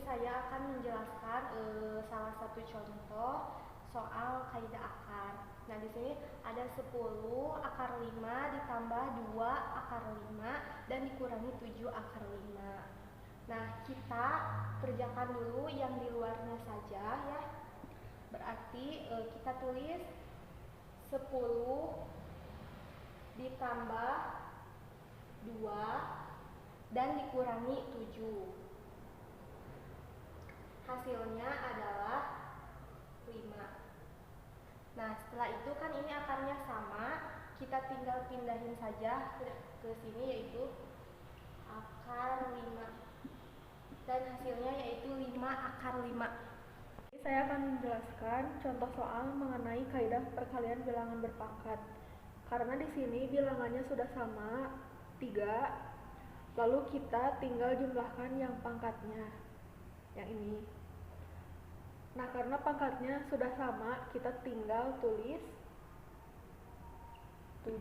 saya akan menjelaskan salah satu contoh soal kaidah akar. Nah, di sini ada 10 akar 5 ditambah 2 akar 5 dan dikurangi 7 akar 5. Nah, kita kerjakan dulu yang di luarnya saja ya. Berarti kita tulis 10 ditambah 2 dan dikurangi 7. Hasilnya adalah 5. Nah, setelah itu kan ini akarnya sama, kita tinggal pindahin saja ke sini, yaitu akar 5. Dan hasilnya yaitu 5 akar 5. Saya akan menjelaskan contoh soal mengenai kaidah perkalian bilangan berpangkat. Karena di sini bilangannya sudah sama, 3, lalu kita tinggal jumlahkan yang pangkatnya, yang ini. Nah, karena pangkatnya sudah sama, kita tinggal tulis 7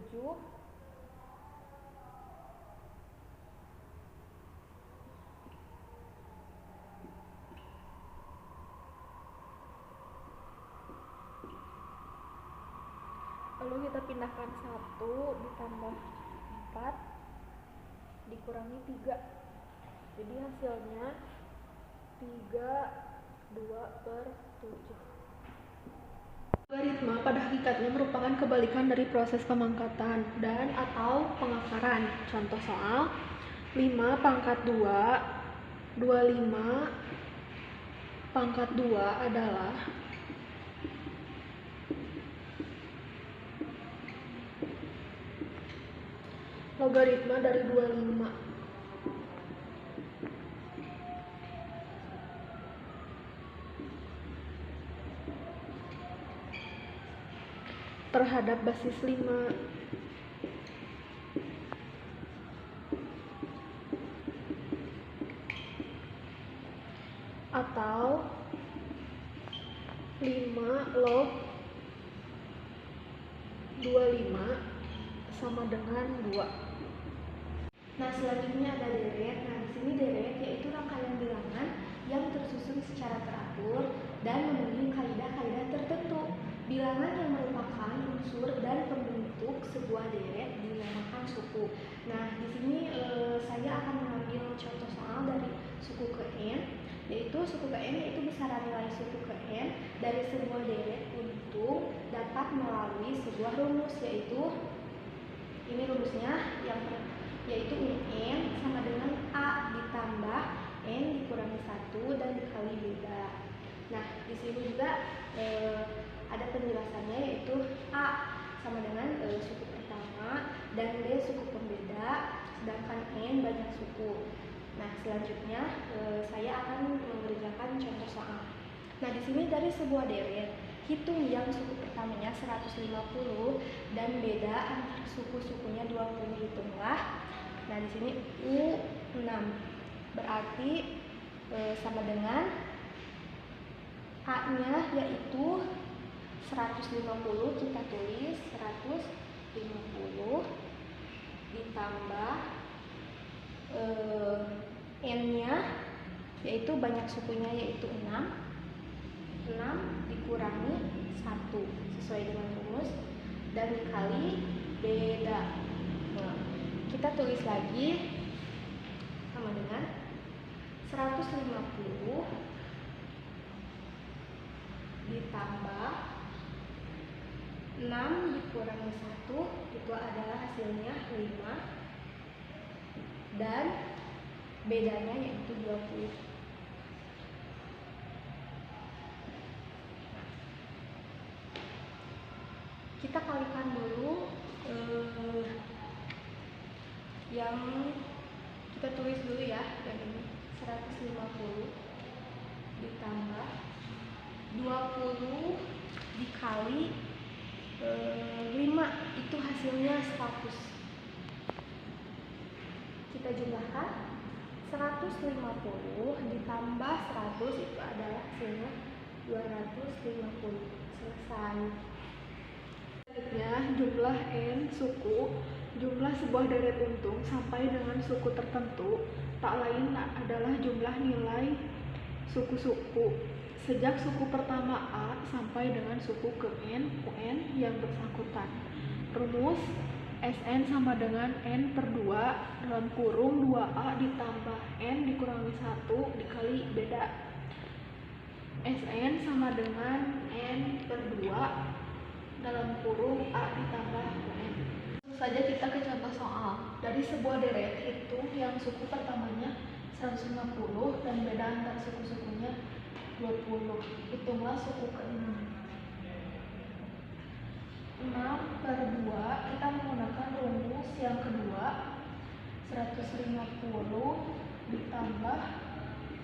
lalu kita pindahkan 1 ditambah 4 dikurangi 3. Jadi hasilnya 32/7. Logaritma pada hakikatnya merupakan kebalikan dari proses pemangkatan dan atau pengakaran. Contoh soal 5 pangkat 2, 25 pangkat 2 adalah logaritma dari 25. Terhadap basis 5. Atau 5 log 25 sama dengan 2. Nah, selanjutnya ada deret. Nah, di sini deret yaitu rangkaian bilangan yang tersusun secara teratur dan memenuhi kaidah-kaidah tertentu. Bilangan yang merupakan unsur dan pembentuk sebuah deret dinamakan suku. Nah, di sini saya akan mengambil contoh soal dari suku ke n, yaitu suku ke n yaitu besaran nilai suku ke n dari sebuah deret untuk dapat melalui sebuah rumus, yaitu ini rumusnya yaitu n sama dengan a ditambah n dikurangi 1 dan dikali beda. Nah, di sini juga ada penjelasannya, yaitu a sama dengan suku pertama dan b suku pembeda, sedangkan n banyak suku. Nah, selanjutnya saya akan mengerjakan contoh soal. Nah, di sini dari sebuah deret, hitung yang suku pertamanya 150 dan beda antar suku-sukunya 20, hitunglah. Nah, di sini U6 berarti sama dengan A-nya yaitu 150, kita tulis 150 ditambah N-nya yaitu banyak sukunya yaitu 6 dikurangi 1 sesuai dengan rumus dan dikali beda. Nah, kita tulis lagi sama dengan 150 ditambah 6 dikurangi 1, itu adalah hasilnya 5 dan bedanya yaitu 20. Kita kalikan dulu yang kita tulis dulu ya, yang ini 150 ditambah 20 dikali 5, itu hasilnya 100. Kita jumlahkan 150 ditambah 100 itu adalah hasilnya 250. Selesai. Selanjutnya, jumlah n suku, jumlah sebuah deret untung sampai dengan suku tertentu tak lain adalah jumlah nilai Suku-suku. Sejak suku pertama A sampai dengan suku ke N, UN yang bersangkutan. Rumus Sn sama dengan N per 2 dalam kurung 2A ditambah N dikurangi 1 dikali beda. Sn sama dengan N per 2 dalam kurung A ditambah UN. Langsung saja kita ke contoh soal. Dari sebuah deret hitung yang suku pertamanya 150 dan beda antar suku-sukunya 20. Hitunglah suku ke-6. 6 per 2 kita menggunakan rumus yang kedua, 150 ditambah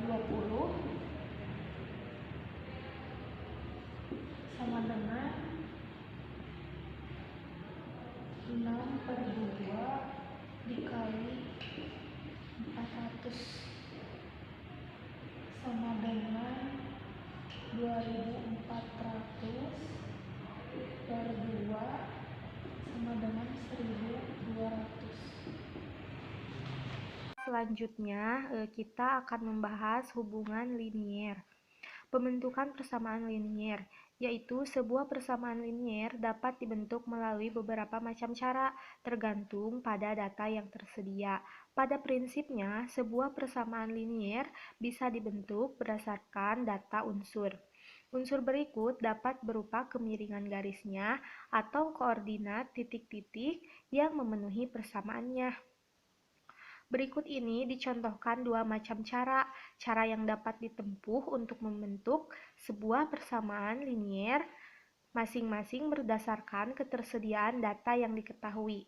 20 sama dengan 6 per 2 dikali 400 sama dengan 2400 per 2 sama dengan 1200. Selanjutnya, kita akan membahas hubungan linier. Pembentukan persamaan linier, yaitu sebuah persamaan linier dapat dibentuk melalui beberapa macam cara, tergantung pada data yang tersedia. Pada prinsipnya, sebuah persamaan linier bisa dibentuk berdasarkan data unsur. Unsur berikut dapat berupa kemiringan garisnya atau koordinat titik-titik yang memenuhi persamaannya. Berikut ini dicontohkan dua macam cara yang dapat ditempuh untuk membentuk sebuah persamaan linier, masing-masing berdasarkan ketersediaan data yang diketahui.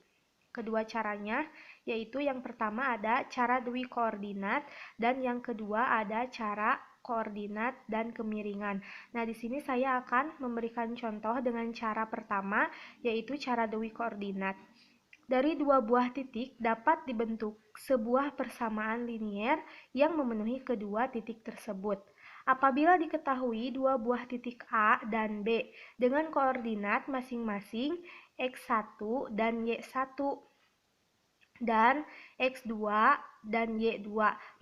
Kedua caranya, yaitu yang pertama ada cara dwi koordinat dan yang kedua ada cara koordinat dan kemiringan. Nah, di sini saya akan memberikan contoh dengan cara pertama, yaitu cara dwi koordinat. Dari dua buah titik dapat dibentuk sebuah persamaan linier yang memenuhi kedua titik tersebut. Apabila diketahui dua buah titik A dan B dengan koordinat masing-masing x1 dan y1 dan x2 dan y2,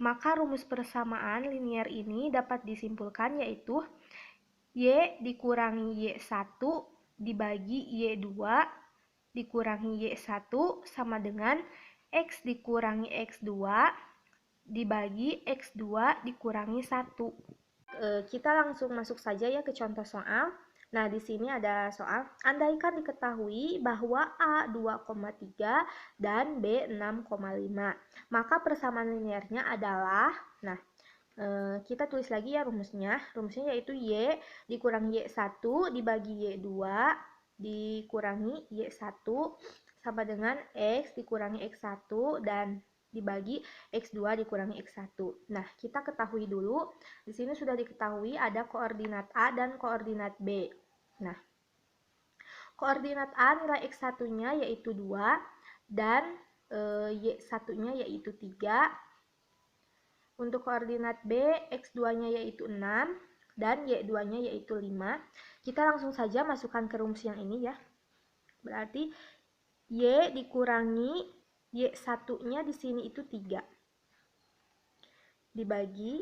maka rumus persamaan linier ini dapat disimpulkan yaitu y dikurangi y1 dibagi y2 dikurangi y1 sama dengan x dikurangi x2 dibagi x2 dikurangi 1. Kita langsung masuk saja ya ke contoh soal. Nah, di sini ada soal, andaikan diketahui bahwa A 2,3 dan B 6,5. Maka persamaan linearnya adalah, nah, kita tulis lagi ya rumusnya. Rumusnya yaitu Y dikurangi Y1 dibagi Y2 dikurangi Y1 sama dengan X dikurangi X1 dan dibagi X2 dikurangi X1. Nah, kita ketahui dulu, di sini sudah diketahui ada koordinat A dan koordinat B. Nah, koordinat A nilai X1-nya yaitu 2 dan Y1-nya yaitu 3. Untuk koordinat B, X2-nya yaitu 6 dan Y2-nya yaitu 5. Kita langsung saja masukkan ke rumus yang ini ya. Berarti Y dikurangi Y1-nya di sini itu 3. Dibagi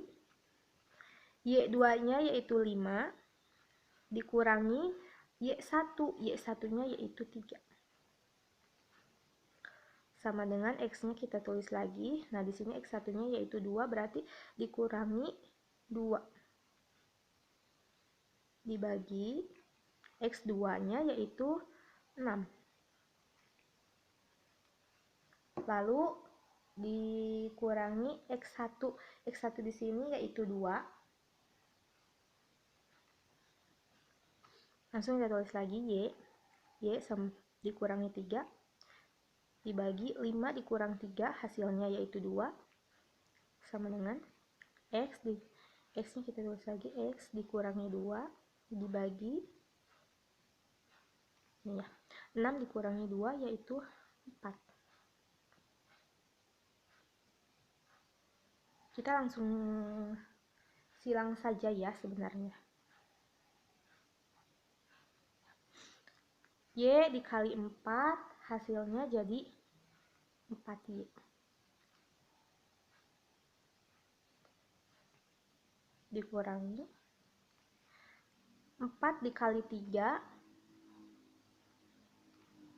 Y2-nya yaitu 5 dikurangi Y1, Y1-nya yaitu 3. Sama dengan X-nya kita tulis lagi. Nah, di sini X1-nya yaitu 2, berarti dikurangi 2. Dibagi X2-nya yaitu 6. Lalu dikurangi X1. X1 di sini yaitu 2. Langsung kita tulis lagi Y dikurangi 3 dibagi 5 dikurang 3 hasilnya yaitu 2 sama dengan X-nya kita tulis lagi X dikurangi 2 dibagi ini ya, 6 dikurangi 2 yaitu 4. Kita langsung silang saja ya sebenarnya. Y dikali 4 hasilnya jadi 4Y. dikurangi 4 dikali 3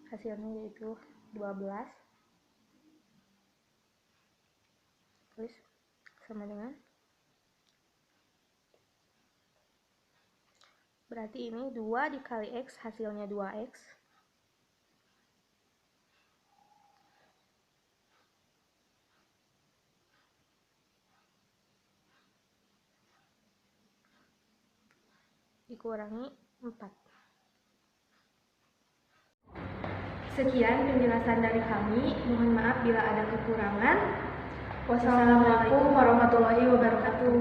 hasilnya yaitu 12 tulis sama dengan, berarti ini 2 dikali X hasilnya 2X dikurangi 4. Sekian penjelasan dari kami, mohon maaf bila ada kekurangan. Wassalamualaikum warahmatullahi wabarakatuh.